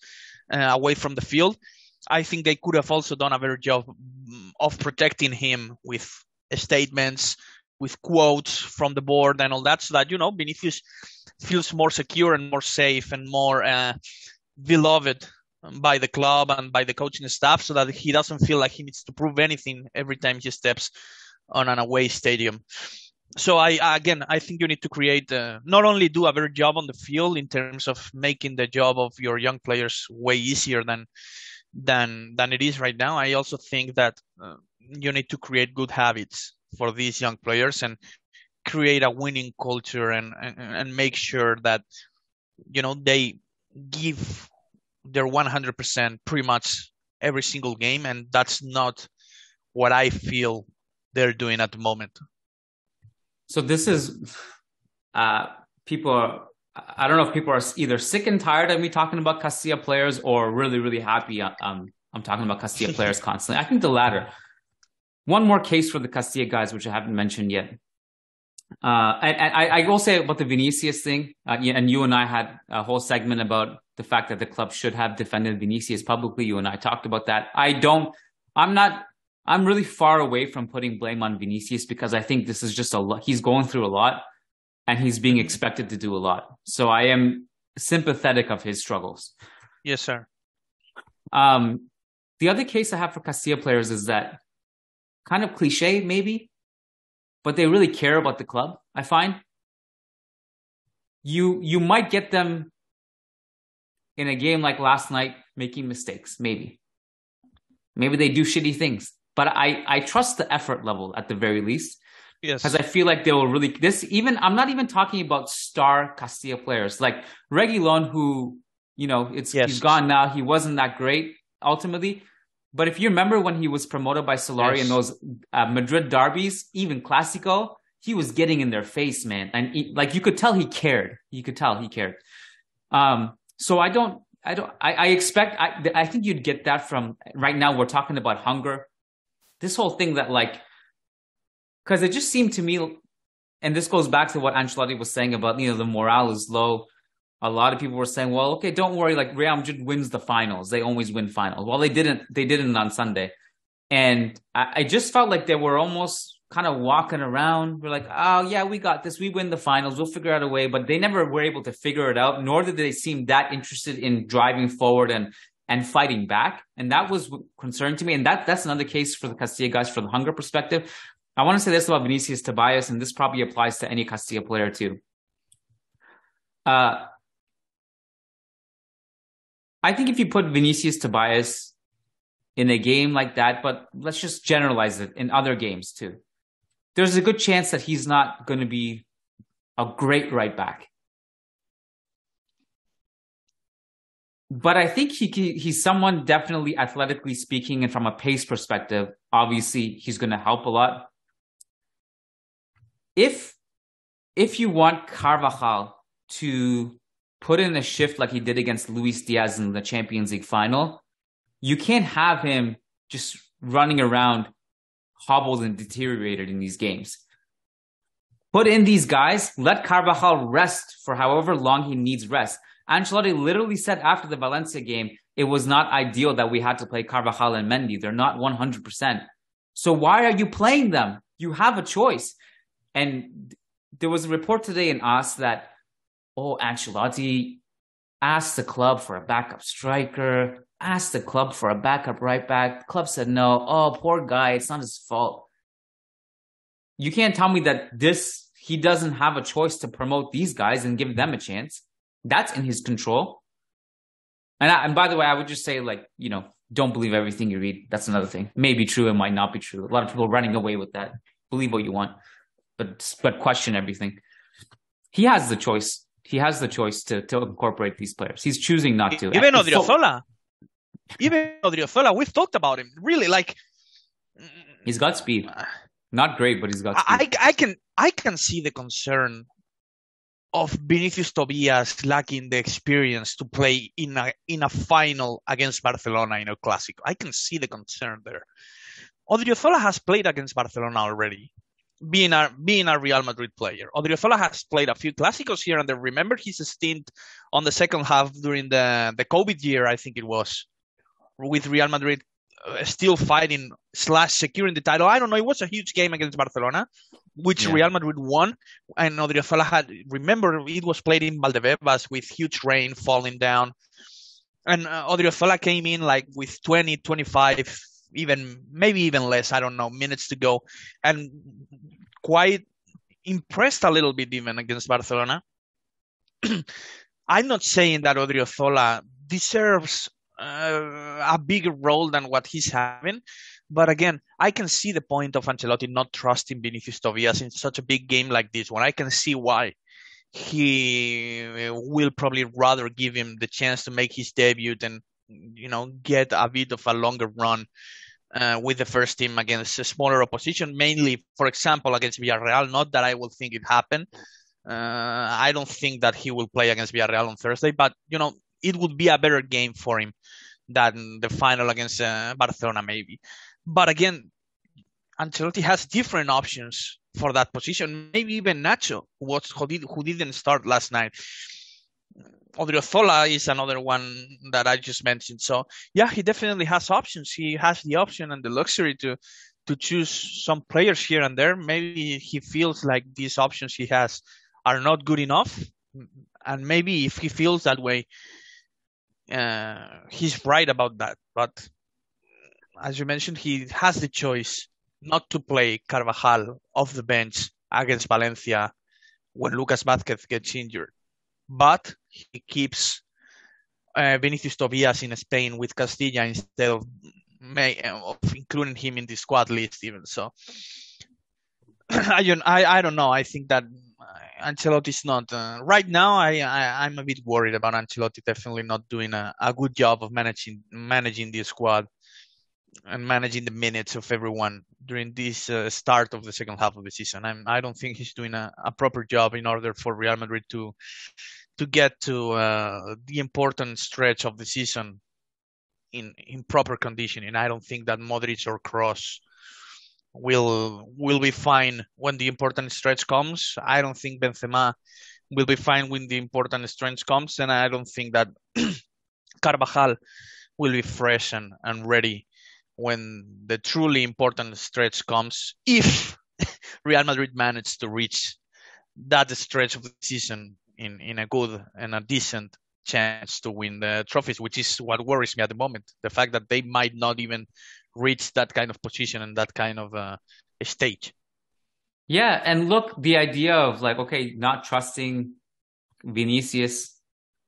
[SPEAKER 4] away from the field. I think they could have also done a better job of protecting him with statements, with quotes from the board and all that, so that, Vinicius feels more secure and more safe and more beloved by the club and by the coaching staff, so that he doesn't feel like he needs to prove anything every time he steps on an away stadium. So I think you need to create, not only do a better job on the field in terms of making the job of your young players way easier than it is right now. I also think that you need to create good habits for these young players and create a winning culture and make sure that, they give their 100% pretty much every single game. And that's not what I feel they're doing at the moment.
[SPEAKER 3] So this is people. I don't know if people are either sick and tired of me talking about Castilla players or really, really happy I'm talking about Castilla players constantly. I think the latter. One more case for the Castilla guys, which I haven't mentioned yet. I will say about the Vinicius thing, and you and I had a whole segment about the fact that the club should have defended Vinicius publicly. You and I talked about that. I'm really far away from putting blame on Vinicius, because I think this is just he's going through a lot. And he's being expected to do a lot. So I am sympathetic of his struggles.
[SPEAKER 4] Yes, sir.
[SPEAKER 3] The other case I have for Castilla players is that kind of cliche, maybe, but they really care about the club, I find. you might get them in a game like last night making mistakes. Maybe they do shitty things, but I trust the effort level at the very least.
[SPEAKER 4] Yes,
[SPEAKER 3] because I feel like they will really I'm not even talking about star Castilla players like Reguilon, who he's gone now. He wasn't that great ultimately, but if you remember when he was promoted by Solari in those Madrid derbies, even Clasico, he was getting in their face, man, and you could tell he cared. So I expect. I think you'd get that from right now. We're talking about hunger. This whole thing that because it just seemed to me, and this goes back to what Ancelotti was saying about the morale is low. A lot of people were saying, well, okay, don't worry. Real Madrid wins the finals. They always win finals. Well, they didn't. They didn't on Sunday, and I just felt like they were almost kind of walking around. We're like, oh yeah, we got this. We win the finals. We'll figure out a way. But they never were able to figure it out. Nor did they seem that interested in driving forward and fighting back. And that was concerning to me. And that's another case for the Castilla guys for the hunger perspective. I want to say this about Vinicius Tobias, and this probably applies to any Castilla player too. I think if you put Vinicius Tobias in a game like that, but let's just generalize it in other games too, there's a good chance that he's not going to be a great right back. But I think he's someone definitely athletically speaking and from a pace perspective, obviously he's going to help a lot. If you want Carvajal to put in a shift like he did against Luis Diaz in the Champions League final, you can't have him just running around hobbled and deteriorated in these games. Put in these guys, let Carvajal rest for however long he needs rest. Ancelotti literally said after the Valencia game, it was not ideal that we had to play Carvajal and Mendy. They're not 100%. So why are you playing them? You have a choice. And there was a report today in AS that, Ancelotti asked the club for a backup striker, asked the club for a backup right back. The club said no. Oh, poor guy. It's not his fault. You can't tell me that he doesn't have a choice to promote these guys and give them a chance. That's in his control. And by the way, I would just say, don't believe everything you read. That's another thing. May be true, it might not be true. A lot of people are running away with that. Believe what you want, but question everything. He has the choice. He has the choice to incorporate these players. He's choosing not to.
[SPEAKER 4] Even Odriozola, we've talked about him. Really,
[SPEAKER 3] he's got speed. Not great, but he's got speed.
[SPEAKER 4] I can see the concern of Vinicius Tobias lacking the experience to play in a final against Barcelona in a Clasico. I can see the concern there. Odriozola has played against Barcelona already, being a Real Madrid player. Odriozola has played a few Clásicos here and there. Remember his stint on the second half during the COVID year, I think it was, with Real Madrid still fighting / securing the title. I don't know. It was a huge game against Barcelona, which Real Madrid won. And Odriozola remember, it was played in Valdebebas with huge rain falling down. And Odriozola came in with 20, 25, maybe even less, I don't know, minutes to go. And quite impressed a little bit even against Barcelona. I'm not saying that Odriozola deserves a bigger role than what he's having. But again, I can see the point of Ancelotti not trusting Vinicius Tobias in such a big game like this one. I can see why he will probably rather give him the chance to make his debut and, get a bit of a longer run with the first team against a smaller opposition, mainly, for example, against Villarreal. Not that I will think it happen. I don't think that he will play against Villarreal on Thursday, but, it would be a better game for him than the final against Barcelona, maybe. But again, Ancelotti has different options for that position. Maybe even Nacho, who didn't start last night. Odriozola is another one that I just mentioned. So, yeah, he definitely has options. He has the option and the luxury to choose some players here and there. Maybe he feels like these options he has are not good enough. And maybe if he feels that way, he's right about that. But as you mentioned, he has the choice not to play Carvajal off the bench against Valencia when Lucas Vázquez gets injured. but he keeps Vinicius Tobias in Spain with Castilla instead of including him in the squad list even. So I don't know. I think that Ancelotti is not right now. I'm a bit worried about Ancelotti definitely not doing a good job of managing the squad and managing the minutes of everyone during this start of the second half of the season. I don't think he's doing a proper job in order for Real Madrid to get to the important stretch of the season in proper conditioning. I don't think that Modric or Kroos will be fine when the important stretch comes. I don't think Benzema will be fine when the important stretch comes, and I don't think that Carvajal will be fresh and ready when the truly important stretch comes, if Real Madrid manages to reach that stretch of the season in a good and a decent chance to win the trophies, which is what worries me at the moment. The fact that they might not even reach that kind of position and that kind of stage.
[SPEAKER 3] Yeah, and look, the idea of like, okay, not trusting Vinicius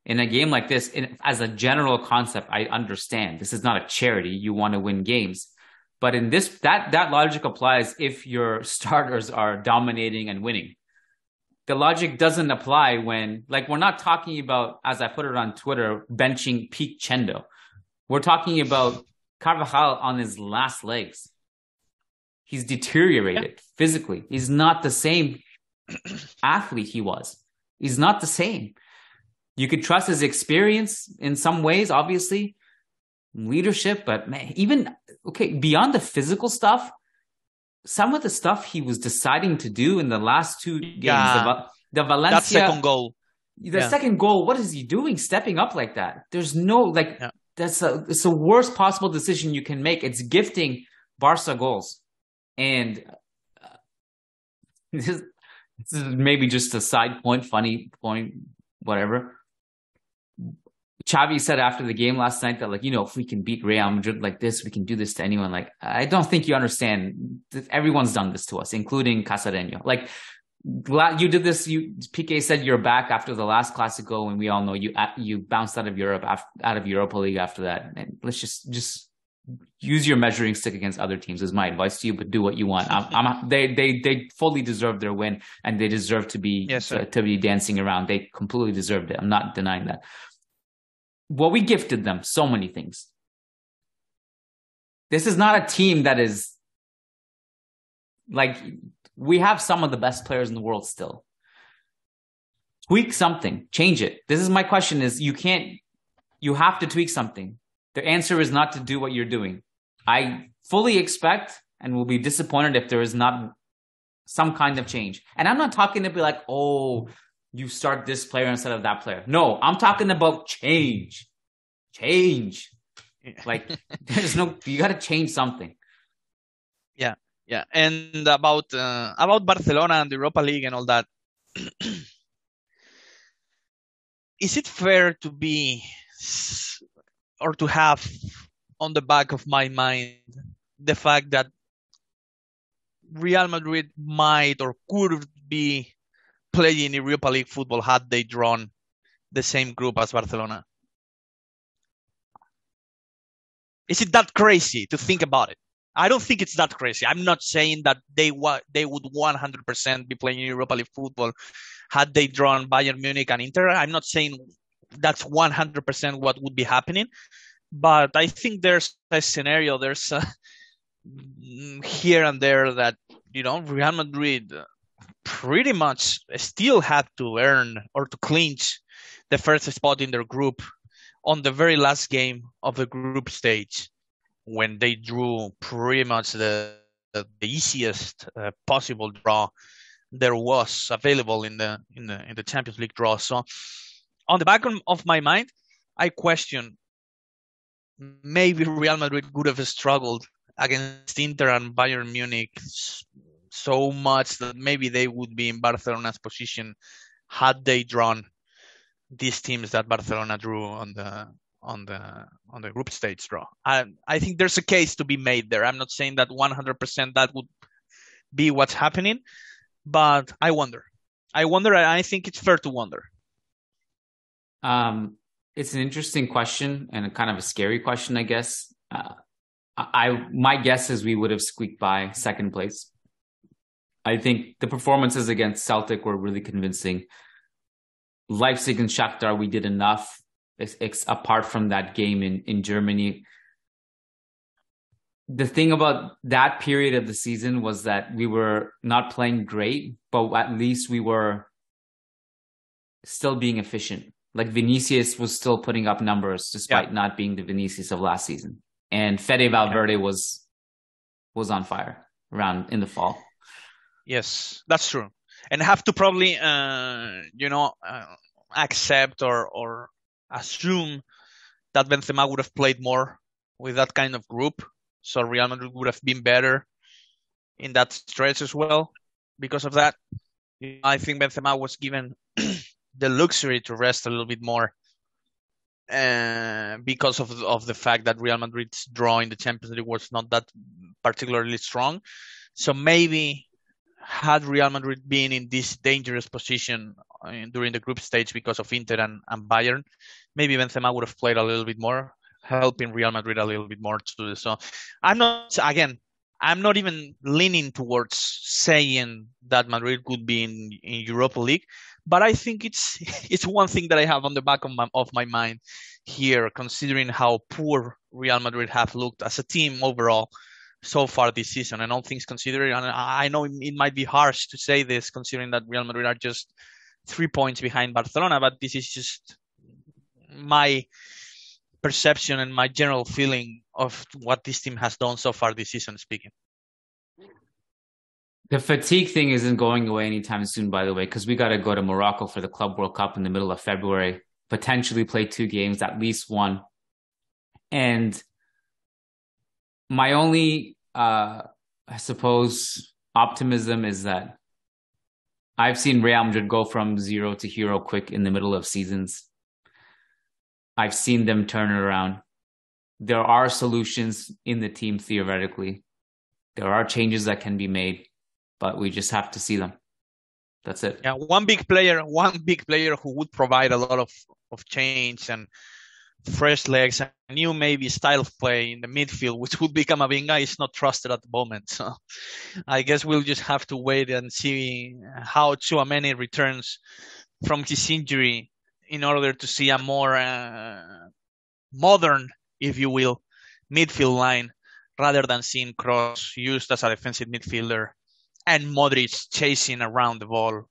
[SPEAKER 3] in a game like this, as a general concept, I understand. This is not a charity. You want to win games. But in this, that logic applies if your starters are dominating and winning. The logic doesn't apply when, like, we're not talking about, as I put it on Twitter, benching peak Chendo. We're talking about Carvajal on his last legs. He's deteriorated physically. He's not the same athlete he was. He's not the same. You could trust his experience in some ways, obviously, leadership, but man, even, okay, beyond the physical stuff, some of the stuff he was deciding to do in the last two games, the Valencia,
[SPEAKER 4] that second goal,
[SPEAKER 3] second goal, what is he doing stepping up like that? There's no, it's the worst possible decision you can make. It's gifting Barca goals. And this is maybe just a side point, funny point, whatever. Xavi said after the game last night that, like, you know, if we can beat Real Madrid like this, we can do this to anyone. Like, I don't think you understand. Everyone's done this to us, including Casareño. Like, you did this. Piqué said you're back after the last Clasico, and we all know you bounced out of Europa League after that. And let's just use your measuring stick against other teams is my advice to you, but do what you want. They fully deserve their win, and they deserve to be dancing around. They completely deserved it. I'm not denying that. Well, we gifted them so many things. This is not a team that is like, we have some of the best players in the world still. Tweak something, change it. This is my question is you have to tweak something. The answer is not to do what you're doing. I fully expect and will be disappointed if there is not some kind of change. And I'm not talking to be like, oh, you start this player instead of that player. No, I'm talking about change. Change. Like, you got to change something.
[SPEAKER 4] Yeah. And about Barcelona and the Europa League and all that, is it fair to be or to have on the back of my mind the fact that Real Madrid might or could be playing Europa League football had they drawn the same group as Barcelona? Is it that crazy to think about it? I don't think it's that crazy. I'm not saying that they would 100% be playing Europa League football had they drawn Bayern Munich and Inter. I'm not saying that's 100% what would be happening, but I think there's a scenario, there's here and there that, you know, Real Madrid pretty much still had to earn or to clinch the first spot in their group on the very last game of the group stage, when they drew pretty much the easiest possible draw there was available in the Champions League draw. So on the back of my mind, I question maybe Real Madrid would have struggled against Inter and Bayern Munich so much that maybe they would be in Barcelona's position had they drawn these teams that Barcelona drew on the group stage draw. I think there's a case to be made there. I'm not saying that 100% that would be what's happening, but I wonder. I think it's fair to wonder.
[SPEAKER 3] It's an interesting question and a kind of a scary question, I guess. My guess is we would have squeaked by second place. I think the performances against Celtic were really convincing. Leipzig and Shakhtar, we did enough. Apart from that game in Germany. The thing about that period of the season was that we were not playing great, but at least we were still being efficient. Like Vinicius was still putting up numbers despite not being the Vinicius of last season. And Fede Valverde was on fire around in the fall.
[SPEAKER 4] Yes, that's true. And have to probably, accept or assume that Benzema would have played more with that kind of group. So Real Madrid would have been better in that stretch as well because of that. I think Benzema was given the luxury to rest a little bit more because of the fact that Real Madrid's draw in the Champions League was not that particularly strong. So maybe had Real Madrid been in this dangerous position during the group stage because of Inter and Bayern, maybe Benzema would have played a little bit more, helping Real Madrid a little bit more too. So I'm not even leaning towards saying that Madrid could be in Europa League, but I think it's one thing that I have on the back of my mind here, considering how poor Real Madrid have looked as a team overall so far this season, and all things considered. And I know it might be harsh to say this, considering that Real Madrid are just 3 points behind Barcelona, but this is just my perception and my general feeling of what this team has done so far this season speaking.
[SPEAKER 3] The fatigue thing isn't going away anytime soon, by the way, because we got to go to Morocco for the Club World Cup in the middle of February, potentially play 2 games, at least one. And my only, I suppose, optimism is that I've seen Real Madrid go from zero to hero quick in the middle of seasons. I've seen them turn it around. There are solutions in the team theoretically. There are changes that can be made, but we just have to see them. That's it.
[SPEAKER 4] Yeah, one big player who would provide a lot of change and fresh legs, a new maybe style of play in the midfield, which would be Camavinga, is not trusted at the moment. So I guess we'll just have to wait and see how Tchouaméni returns from his injury in order to see a more modern, if you will, midfield line, rather than seeing Kroos used as a defensive midfielder and Modric chasing around the ball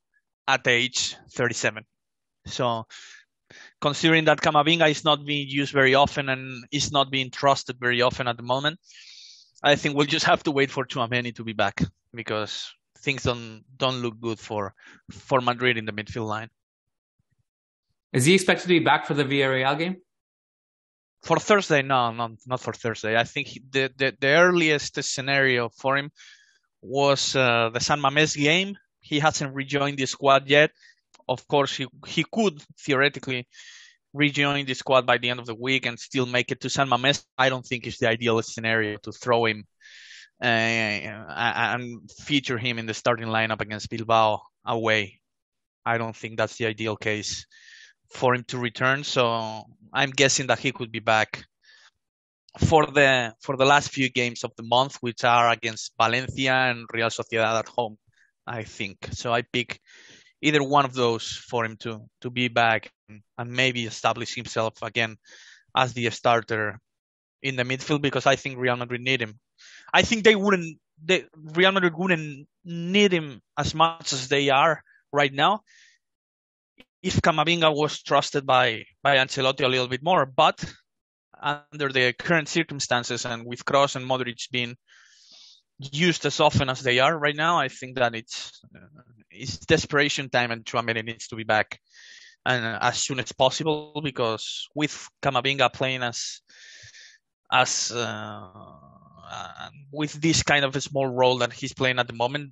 [SPEAKER 4] at age 37. So considering that Camavinga is not being used very often and is not being trusted very often at the moment, I think we'll just have to wait for Tchouaméni to be back, because things don't look good for Madrid in the midfield line.
[SPEAKER 3] Is he expected to be back for the Villarreal game?
[SPEAKER 4] For Thursday? No, not for Thursday. I think the earliest scenario for him was the San Mamés game. He hasn't rejoined the squad yet. Of course, he could theoretically rejoin the squad by the end of the week and still make it to San Mamés. I don't think it's the ideal scenario to throw him and feature him in the starting lineup against Bilbao away. I don't think that's the ideal case for him to return. So I'm guessing that he could be back for the last few games of the month, which are against Valencia and Real Sociedad at home, I think. So I pick either one of those for him to be back and maybe establish himself again as the starter in the midfield, because I think Real Madrid need him. I think Real Madrid wouldn't need him as much as they are right now if Camavinga was trusted by Ancelotti a little bit more. But under the current circumstances and with Kroos and Modric being used as often as they are right now, I think that it's desperation time and Tchouaméni needs to be back and as soon as possible, because with Camavinga playing as with this kind of a small role that he's playing at the moment,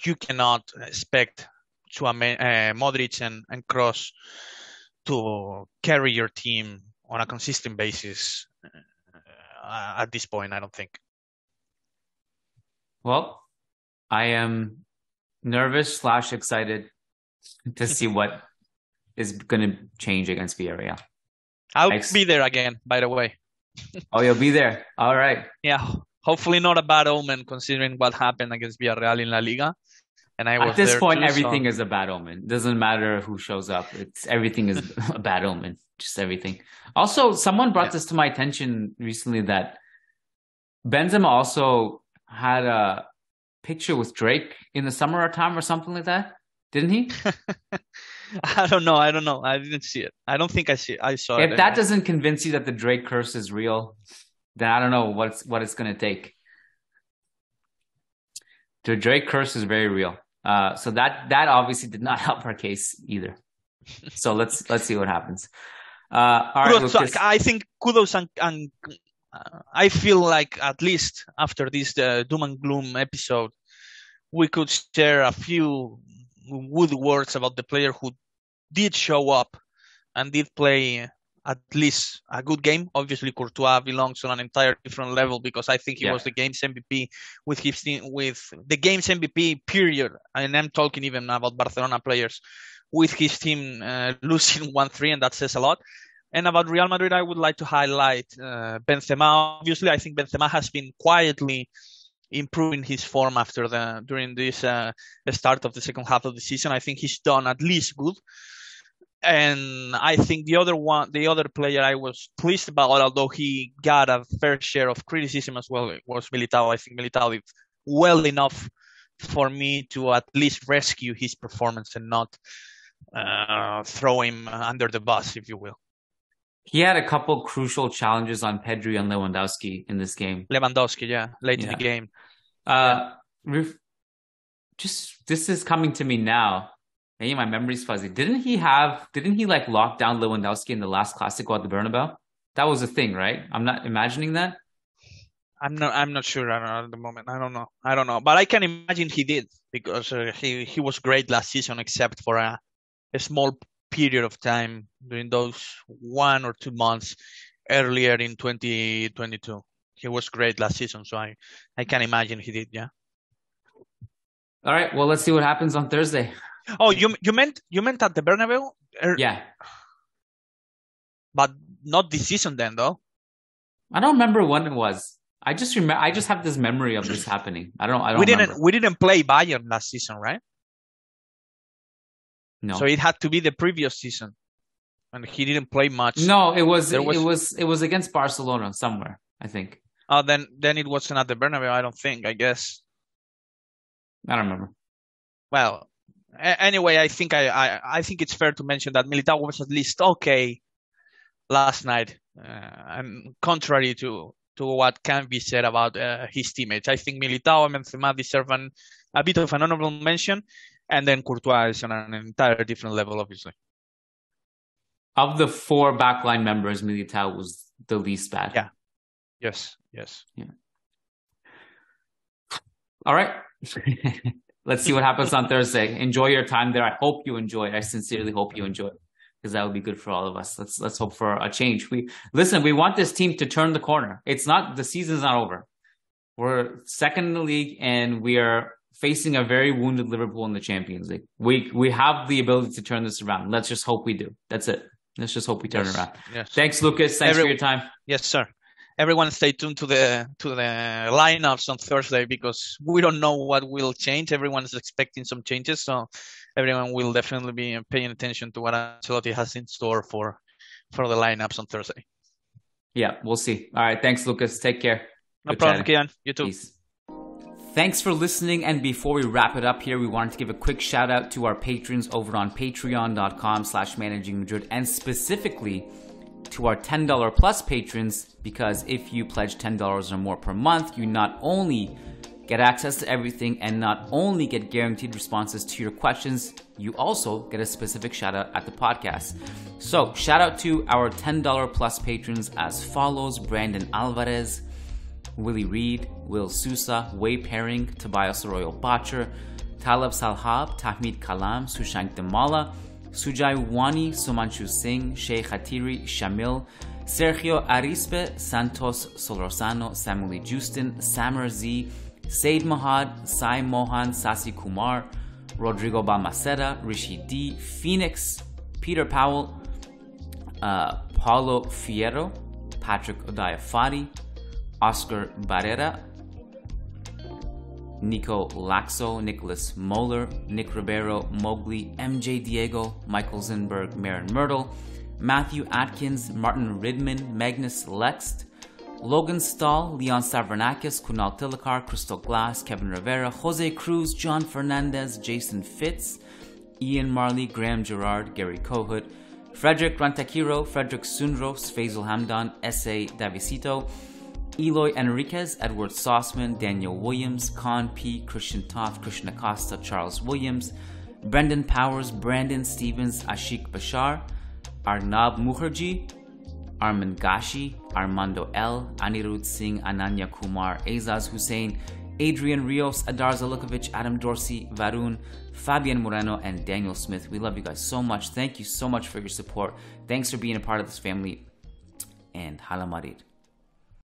[SPEAKER 4] you cannot expect Modric and Kroos to carry your team on a consistent basis at this point, I don't think.
[SPEAKER 3] Well, I am nervous / excited to see what is going to change against Villarreal.
[SPEAKER 4] I'll be there again, by the way.
[SPEAKER 3] Oh, you'll be there. All right.
[SPEAKER 4] Yeah, hopefully not a bad omen considering what happened against Villarreal in La Liga. And I was
[SPEAKER 3] at this
[SPEAKER 4] there
[SPEAKER 3] point,
[SPEAKER 4] too,
[SPEAKER 3] everything is a bad omen. Doesn't matter who shows up. Everything is a bad omen. Just everything. Also, someone brought this to my attention recently that Benzema also had a picture with Drake in the summer time or something like that. Didn't he?
[SPEAKER 4] I don't know. I didn't see it. I don't think I saw it.
[SPEAKER 3] If that doesn't convince you that the Drake curse is real, then I don't know what it's going to take. The Drake curse is very real. So that obviously did not help our case either. So let's see what happens. All right, Lucas.
[SPEAKER 4] I think kudos and I feel like at least after this doom and gloom episode, we could share a few good words about the player who did show up and did play at least a good game. Obviously, Courtois belongs on an entire different level because I think he was the game's MVP with his team, with the game's MVP period. And I'm talking even about Barcelona players with his team losing 1-3, and that says a lot. And about Real Madrid, I would like to highlight Benzema. Obviously, I think Benzema has been quietly improving his form during this start of the second half of the season. I think he's done at least good. And I think the other player I was pleased about, although he got a fair share of criticism as well, was Militao. I think Militao did well enough for me to at least rescue his performance and not throw him under the bus, if you will.
[SPEAKER 3] He had a couple crucial challenges on Pedri and Lewandowski in this game.
[SPEAKER 4] Lewandowski, late in the game.
[SPEAKER 3] This is coming to me now. Maybe my memory's fuzzy. Didn't he like lock down Lewandowski in the last Clasico at the Bernabeu? That was a thing, right? I'm not imagining that.
[SPEAKER 4] I'm not sure at the moment. I don't know. But I can imagine he did because he was great last season, except for a small period of time during those 1 or 2 months earlier in 2022. He was great last season, so I can imagine he did. Yeah.
[SPEAKER 3] All right. Well, let's see what happens on Thursday.
[SPEAKER 4] Oh, you meant at the Bernabeu?
[SPEAKER 3] Yeah.
[SPEAKER 4] But not this season then, though.
[SPEAKER 3] I don't remember when it was. I just have this memory of this happening. I don't remember.
[SPEAKER 4] We didn't play Bayern last season, right?
[SPEAKER 3] No.
[SPEAKER 4] So it had to be the previous season. And he didn't play much.
[SPEAKER 3] No, it was against Barcelona somewhere, I think.
[SPEAKER 4] Oh, then it wasn't at the Bernabeu, I don't think, I guess.
[SPEAKER 3] I don't remember.
[SPEAKER 4] Well, anyway, I think it's fair to mention that Militao was at least okay last night, and contrary to what can be said about his teammates. I think Militao and Benzema deserve a bit of an honorable mention, and then Courtois is on an entire different level, obviously.
[SPEAKER 3] Of the 4 backline members, Militao was the least bad.
[SPEAKER 4] Yeah. Yes.
[SPEAKER 3] Yeah. All right. Let's see what happens on Thursday. Enjoy your time there. I hope you enjoy it. I sincerely hope you enjoy it because that would be good for all of us. Let's hope for a change. We want this team to turn the corner. The season's not over. We're second in the league and we are facing a very wounded Liverpool in the Champions League. We have the ability to turn this around. Let's just hope we do. That's it. Let's just hope we turn it around.
[SPEAKER 4] Yes.
[SPEAKER 3] Thanks, Lucas. Thanks for your time.
[SPEAKER 4] Yes, sir. Everyone stay tuned to the lineups on Thursday because we don't know what will change. Everyone is expecting some changes, so everyone will definitely be paying attention to what Ancelotti has in store for the lineups on Thursday.
[SPEAKER 3] Yeah, we'll see. All right, thanks, Lucas. Take care.
[SPEAKER 4] No problem, Kiyan. You too.
[SPEAKER 3] Peace. Thanks for listening, and before we wrap it up here, we wanted to give a quick shout out to our patrons over on patreon.com/Managing Madrid, and specifically to our $10 plus patrons, because if you pledge $10 or more per month, you not only get access to everything and not only get guaranteed responses to your questions, you also get a specific shout out at the podcast. So shout out to our $10 plus patrons as follows: Brandon Alvarez, Willie Reed, Will Sousa, Wei Paring, Tobias Arroyo Botcher, Talab Salhab, Tahmid Kalam, Sushank Damala, Sujai Wani, Sumanshu Singh, Sheikh Hatiri, Shamil, Sergio Arispe, Santos Solorzano, Samuel Justin, Samar Z, Said Mahad, Sai Mohan, Sasi Kumar, Rodrigo Balmaceda, Rishi D, Phoenix, Peter Powell, Paulo Fierro, Patrick Odayafati, Oscar Barrera, Nico Laxo, Nicholas Moeller, Nick Ribeiro, Mowgli, MJ Diego, Michael Zinberg, Marin Myrtle, Matthew Atkins, Martin Ridman, Magnus Lext, Logan Stahl, Leon Stavronakis, Kunal Tilakar, Crystal Glass, Kevin Rivera, Jose Cruz, John Fernandez, Jason Fitz, Ian Marley, Graham Gerard, Gary Kohut, Frederick Rantakiro, Frederick Sunros, Faisal Hamdan, S.A. Davisito, Eloy Enriquez, Edward Sossman, Daniel Williams, Con P, Christian Toff, Christian Acosta, Charles Williams, Brendan Powers, Brandon Stevens, Ashik Bashar, Arnab Mukherjee, Arman Gashi, Armando L, Anirudh Singh, Ananya Kumar, Azaz Hussein, Adrian Rios, Adar Zalukovic, Adam Dorsey, Varun, Fabian Moreno, and Daniel Smith. We love you guys so much. Thank you so much for your support. Thanks for being a part of this family. And Hala Madrid.